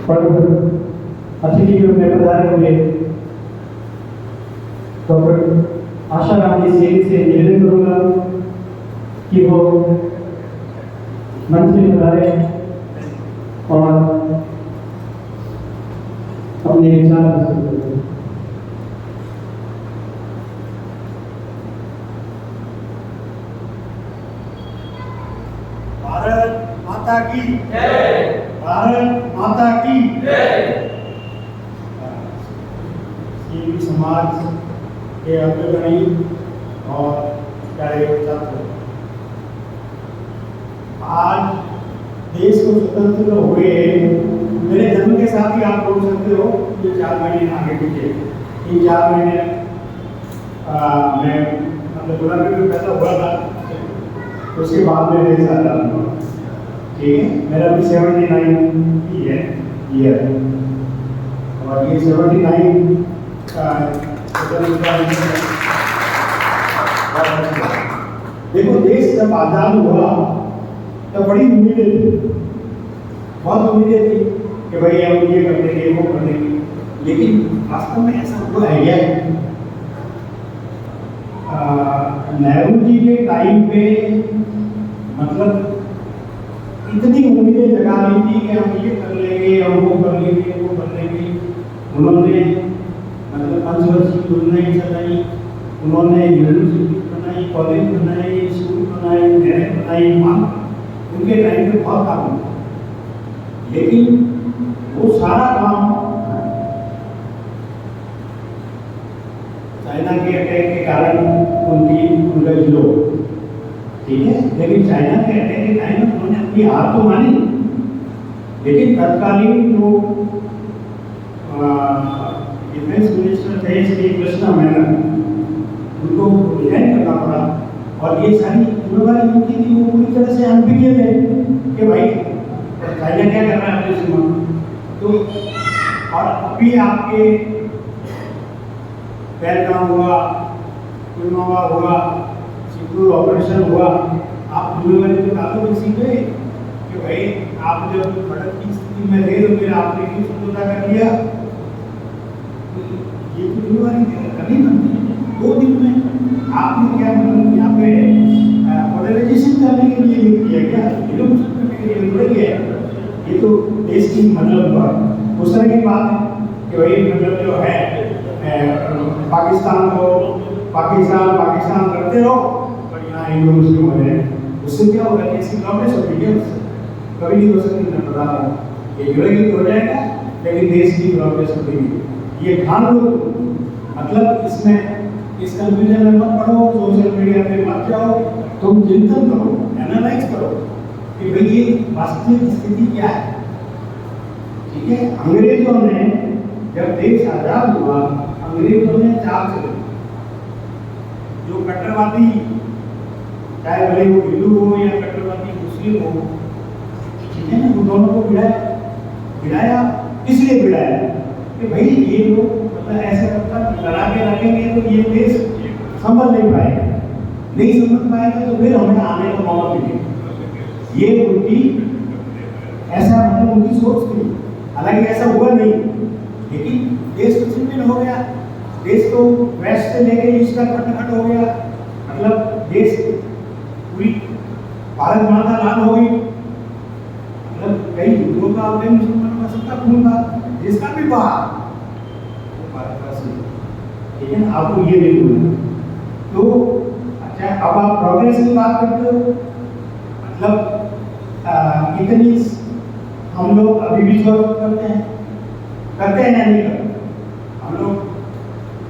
पर अतिथि के रूप में पधारे हुए डॉक्टर आशाराम जी से निवेदन करूंगा कि वो मंच में पधारे और अपने विचार प्रस्तुत करें। भारत माता की जय। भारत माता की जय। सीवी समाज के अग्रणी और प्यारे छात्र, आज देश को स्वतंत्र हुए मेरे जन्म के साथ ही आप बोल सकते हो, ये 4 महीने आगे पीछे, 3-4 महीने मैं मतलब गुलामी में पैदा हुआ था, उसके बाद में देश आजाद हुआ। ठीक है, मेरा भी 79 ही है ईयर, और ये 79 का देखो, देश जब आजाद हुआ तब बड़ी उम्मीदें थी, बहुत उम्मीदें थी कि भाई हम ये कर देंगे, वो कर देंगे, लेकिन वास्तव में ऐसा हुआ है क्या? नेहरू जी के टाइम पे मतलब इतनी उम्मीदें जगा दी थी कि हम ये कर लेंगे, हम वो कर लेंगे, वो कर लेंगे। उन्होंने मतलब पंचवर्षीय योजनाएं चलाई, उन्होंने यूनिवर्सिटी बनाई, कॉलेज बनाए, स्कूल बनाए, नहरें बनाई, उनके टाइम पे बहुत काम हुआ, लेकिन वो सारा काम चाइना के अटैक के कारण उनका जीरो। ठीक है, लेकिन चाइना के अटैक के टाइम में उन्होंने अपनी हार तो मानी, लेकिन तत्कालीन जो डिफेंस मिनिस्टर थे श्री कृष्णा मेनन, उनको रिजाइन करना पड़ा, और ये सारी जिम्मेदारी उनकी थी। वो पूरी तरह से अनभिज्ञ थे कि भाई चाइना क्या कर रहा है अपनी सीमा। तो और अभी आपके पहलगाम हुआ, पुलवामा हुआ, सिंदूर ऑपरेशन हुआ, आप जिम्मेदारी तो काफी किसी पे कि भाई आप जब भड़क की स्थिति में थे तो फिर आपने क्यों समझौता कर लिया? ये तो जिम्मेदारी करनी बनती है। 2 दिन में आपने क्या मतलब यहाँ पे मॉडर्नाइजेशन करने के लिए लिख दिया क्या? रिवॉल्यूशन करने के लिए लिख दिया? ये तो देश की मतलब उस तरह की बात है कि भाई मतलब जो है पाकिस्तान करते रहो, पर यहाँ हिंदू मुस्लिम हो जाए, उससे क्या होगा? देश की प्रोग्रेस होगी क्या? कभी नहीं हो सकती। मैं बता रहा हूँ, ये जुड़ेगी तो हो जाएगा, लेकिन देश की प्रोग्रेस होगी, ये ठान लो। मतलब इसमें इस कंफ्यूजन में मत पड़ो, सोशल मीडिया पे मत जाओ, तुम चिंतन करो, एनालाइज करो कि भाई ये वास्तविक स्थिति क्या है। ठीक है, अंग्रेजों ने जब देश आजाद हुआ, अंग्रेजों ने चाल चली, जो कट्टरवादी, चाहे भले वो हिंदू हो या कट्टरवादी मुस्लिम हो, ठीक है ना, वो दोनों को भिड़ाया। इसलिए भिड़ाया कि भाई ये लोग मतलब ऐसा लड़ा के रखेंगे तो ये देश संभल नहीं पाएगा, नहीं समझ पाएगा तो फिर हमें आने का मौका मिलेगा। ये उनकी ऐसा मतलब उनकी सोच थी। हालांकि ऐसा हुआ नहीं, लेकिन देश तो छिन्न हो गया, देश तो वेस्ट से लेकर ईस्ट तक खंड हो गया। मतलब देश पूरी भारत माता लाल हो गई। मतलब कई हिंदुओं का और कई मुसलमानों का सबका खून था, जिसका भी बहा वो भारतवासी। ठीक है ना, आपको ये नहीं बोलना। तो अच्छा, अब आप प्रोग्रेस की बात करते हो, मतलब कितनी हम लोग अभी भी जॉब करते हैं या नहीं करते? हम लोग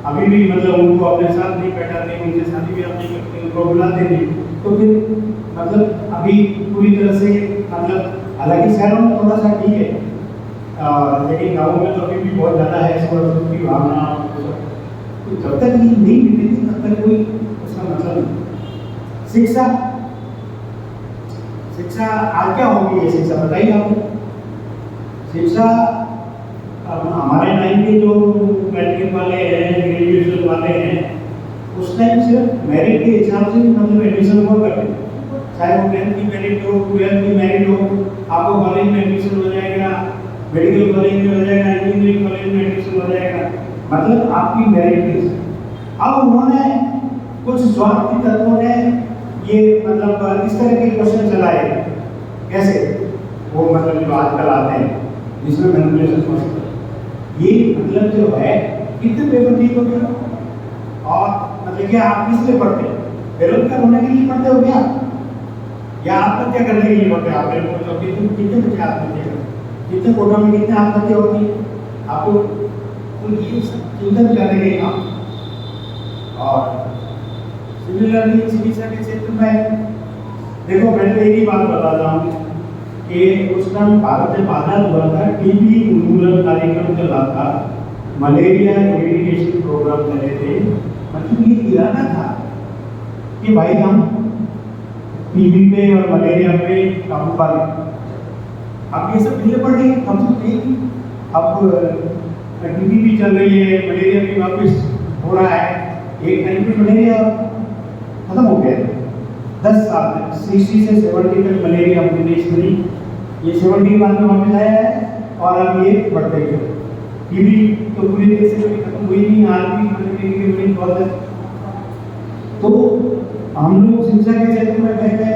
अभी भी मतलब उनको अपने साथ नहीं बैठाते, उनसे शादी भी नहीं करते, उनको बुलाते नहीं, तो फिर मतलब अभी पूरी तरह से मतलब हालांकि शहरों में थोड़ा सा ठीक है, लेकिन गाँव में तो अभी भी बहुत ज़्यादा है स्वतंत्रता की भावना। तो जब तक ये नहीं मिलेगी तब तक कोई उसका मतलब नहीं। शिक्षा आज क्या होगी? ये शिक्षा बताइए आपको। शिक्षा हमारे टाइम के जो मैट्रिक वाले हैं, ग्रेजुएशन वाले हैं, उस टाइम सिर्फ मेरिट के हिसाब से मतलब एडमिशन हुआ करते, चाहे वो 10th की मेरिट हो, 12th की मेरिट हो, आपको कॉलेज में एडमिशन हो जाएगा, मेडिकल कॉलेज में हो जाएगा, इंजीनियरिंग कॉलेज में एडमिशन हो जाएगा, मतलब आपकी मेरिट लिस्ट। अब उन्होंने कुछ स्वार्थी तत्वों ने ये मतलब इस तरह के क्वेश्चन चलाए, कैसे वो मतलब जो आजकल आते हैं जिसमें मैनिपुलेशन पॉसिबल, ये मतलब जो है कितने पेपर ठीक हो गया। और मतलब क्या आप किस लिए पढ़ते हैं? बेरोजगार होने के लिए पढ़ते हो क्या, या आत्महत्या करने के लिए पढ़ते हैं? आप कितने बच्चे आत्महत्या करते, कितने कोटों में कितने आत्महत्या होती है आपको? तो ये सब चिंतन करने के काम। और सिमिलरली चिकित्सा के क्षेत्र में देखो, मैं तो एक ही बात बताता हूँ कि उस टाइम भारत में बाधा हुआ था, टीबी उन्मूलन कार्यक्रम चला था, मलेरिया एरिडिकेशन प्रोग्राम चले थे। मतलब ये इरादा था कि भाई हम टीबी पे और मलेरिया पे काबू पा लें। अब ये सब ढीले पड़ गए, हम सब नहीं। अब टीबी भी चल रही है, मलेरिया भी वापस हो रहा है। एक टाइम पे मलेरिया खत्म हो गया, 10 साल तक 60 से 70 तक मलेरिया अपने देश में नहीं, ये 70 के बाद में वापस आया है और अब ये बढ़ते गए। टीबी तो पूरे देश से कभी खत्म हुई नहीं, आज भी मलेरिया की बड़ी बहुत है। तो हम लोग शिक्षा के क्षेत्र में बह गए,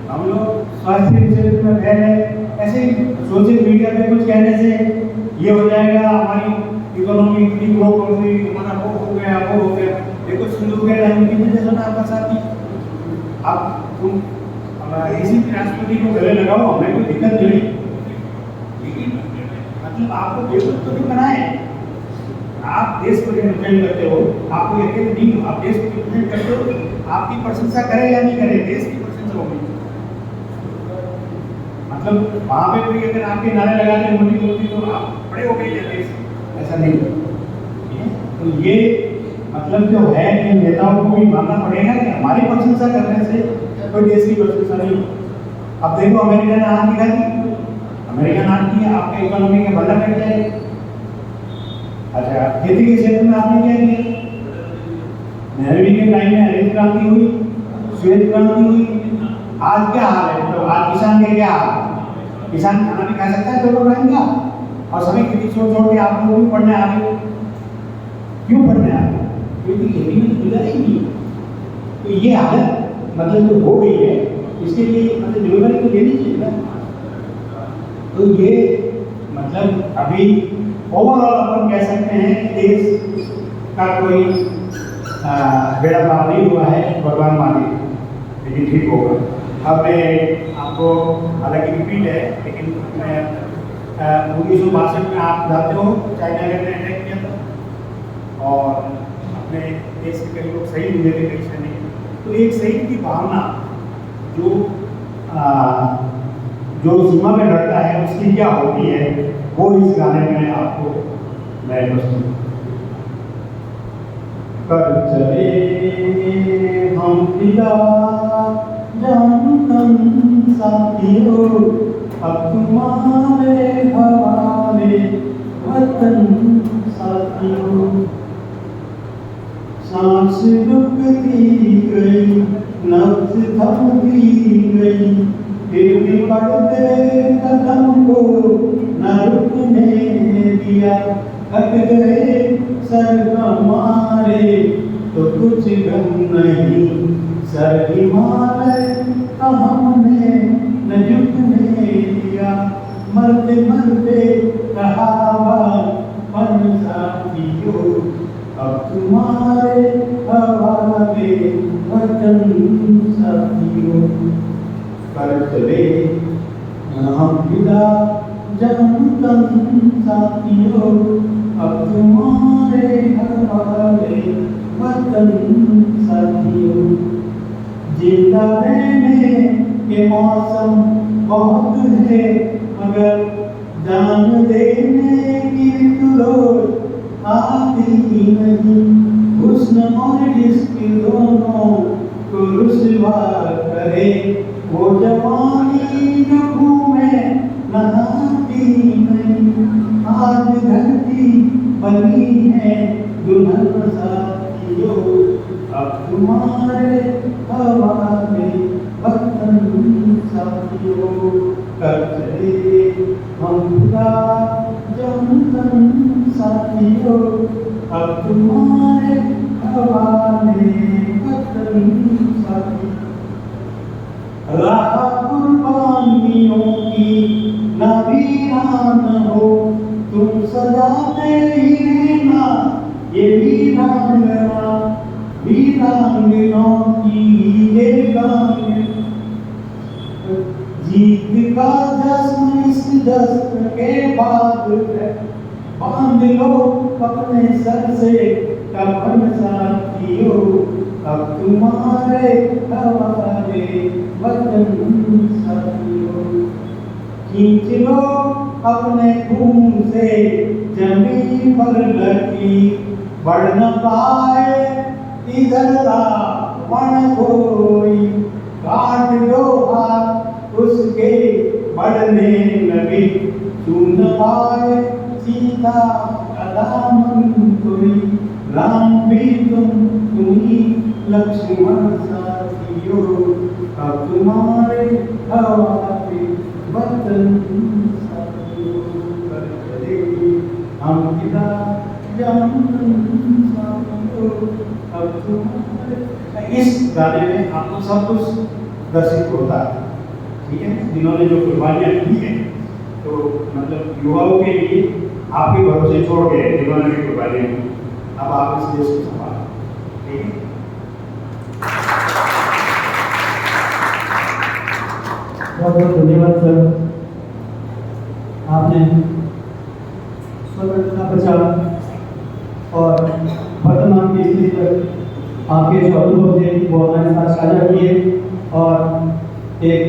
हम लोग स्वास्थ्य के क्षेत्र में बह गए। ऐसे सोशल मीडिया पे कुछ कहने से ये हो जाएगा, हमारी इकोनॉमी इतनी ग्रो कर गई, हमारा वो हो गया, वो हो गया। देखो सिंधु के टाइम कितने जैसा ना आपका साथी, आप तुम इसी राष्ट्रपति को गले लगाओ, हमें कोई दिक्कत नहीं, लेकिन मतलब आपको बेवकूफ तो नहीं बनाए। आप देश को रिप्रेजेंट करते हो, आपको यकीन नहीं हो, आप देश को रिप्रेजेंट करते हो, आपकी प्रशंसा करे या नहीं करे, देश की प्रशंसा होगी। मतलब वहाँ पे कोई अगर आपके नारे लगा दे मोदी मोदी तो आप बड़े हो गए देश, ऐसा नहीं है। तो ये मतलब जो है कि नेताओं को भी मानना पड़ेगा कि हमारी प्रशंसा करने से कोई देश की प्रशंसा नहीं। अब देखो अमेरिका ने हाथ दिखा दी, अमेरिका ने हाथ दिया, आपके इकोनॉमी के बल्ला कट जाए। अच्छा, खेती के क्षेत्र में आपने क्या किया? नेहरू के टाइम में हरित क्रांति हुई, श्वेत क्रांति हुई। आज क्या हाल है? मतलब आज किसान के क्या हाल? किसान खाना भी खा सकता है दोनों टाइम का, और सभी खेती छोड़ के आप लोग भी पढ़ने आ गए। क्यों पढ़ने आ गए? क्योंकि खेती में तो गुजारा ही नहीं। तो ये हालत मतलब जो हो गई है, इसके लिए मतलब जिम्मेदारी तो लेनी चाहिए ना। तो ये मतलब अभी ओवरऑल अपन कह सकते हैं कि देश का कोई बेड़ा पार नहीं हुआ है, भगवान माने, लेकिन ठीक होगा। अब मैं आपको हालांकि रिपीट है, लेकिन मैं 1962 में आप जानते हो चाइना ने अटैक किया था और अपने देश के कई लोग शहीद हुए थे, कई सैनिक। तो एक शहीद की भावना जो सीमा में लड़ता है उसकी क्या होती है, वो इस गाने में आपको मैं प्रस्तुत कर चले हम पिता जान तन साथियों, अब तुम्हारे हवाले वतन साथियों। सांस रुकती गई, नब्ज थमती गई, फिर भी बढ़ते कदम को न रुकने दिया। थक गए सर हमारे तो कुछ गम नहीं, सर हिमालय का हमने न झुकने दिया। मरते मरते कहावत साथियों, अब तुम्हारे हवाले वतन साथियों। कर चले हम विदा जन्म तन साथियों, अब तुम्हारे हवाले वतन साथियों। जिंदा रहने के मौसम बहुत है, मगर जान देने की रोज आती ही नहीं। हुस्न और इश्क दोनों को रुसवा करे, वो जवानी जो घूमे नहाती नहीं। आज धरती बनी है दुल्हन साथियों, अब तुम्हारे हवाले वतन साथियों। कर चले हम खुदा साथियों, अब तुम्हारे हवाले वतन साथी। राह कुर्बानियों की न वीरान हो, तुम सजाते ही रहना ये वीरांगना, वीरांगनाओं की ये गान। जीत का जश्न इस जश्न के बाद है, बांध लो अपने सर से कफन साथियों, अब तुम्हारे हवाले वतन साथियों। खींच लो अपने खून से जमीन पर लकीर, बढ़ न पाए इधर रावण कोई, काट दो हाथ उसके बढ़ने लगे, छू न पाए सीता का दामन कोई। राम भी तुम ही लक्ष्मण साथियों, अब तुम्हारे हवाले वतन साथियों। कर चले हम पिता जमन साथियों, अब तुम्हारे। इस गाने में आपको सब कुछ दर्शित होता है, ठीक है। जिन्होंने जो कुर्बानियाँ की हैं, तो मतलब युवाओं के लिए आपके भरोसे छोड़ गए जिन्होंने भी कुर्बानियाँ की। अब आप इस देश को संभालें, ठीक है। बहुत बहुत धन्यवाद सर। आपने स्वतंत्रता प्रचार और वर्तमान की स्थिति पर आपके जो अनुभव थे वो हमारे साथ साझा किए और एक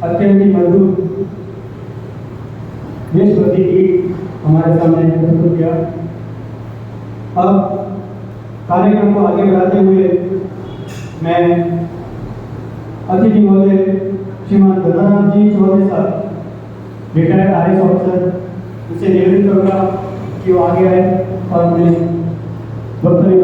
अत्यंत ही मधुर देशभक्ति गीत हमारे सामने प्रस्तुत किया। अब कार्यक्रम को आगे बढ़ाते हुए मैं अतिथि महोदय श्रीमान गजानन जी चौधरी साहब, रिटायर्ड IAS ऑफिसर, उसे निवेदन करूँगा कि वो आगे आए और मैं वक्तव्य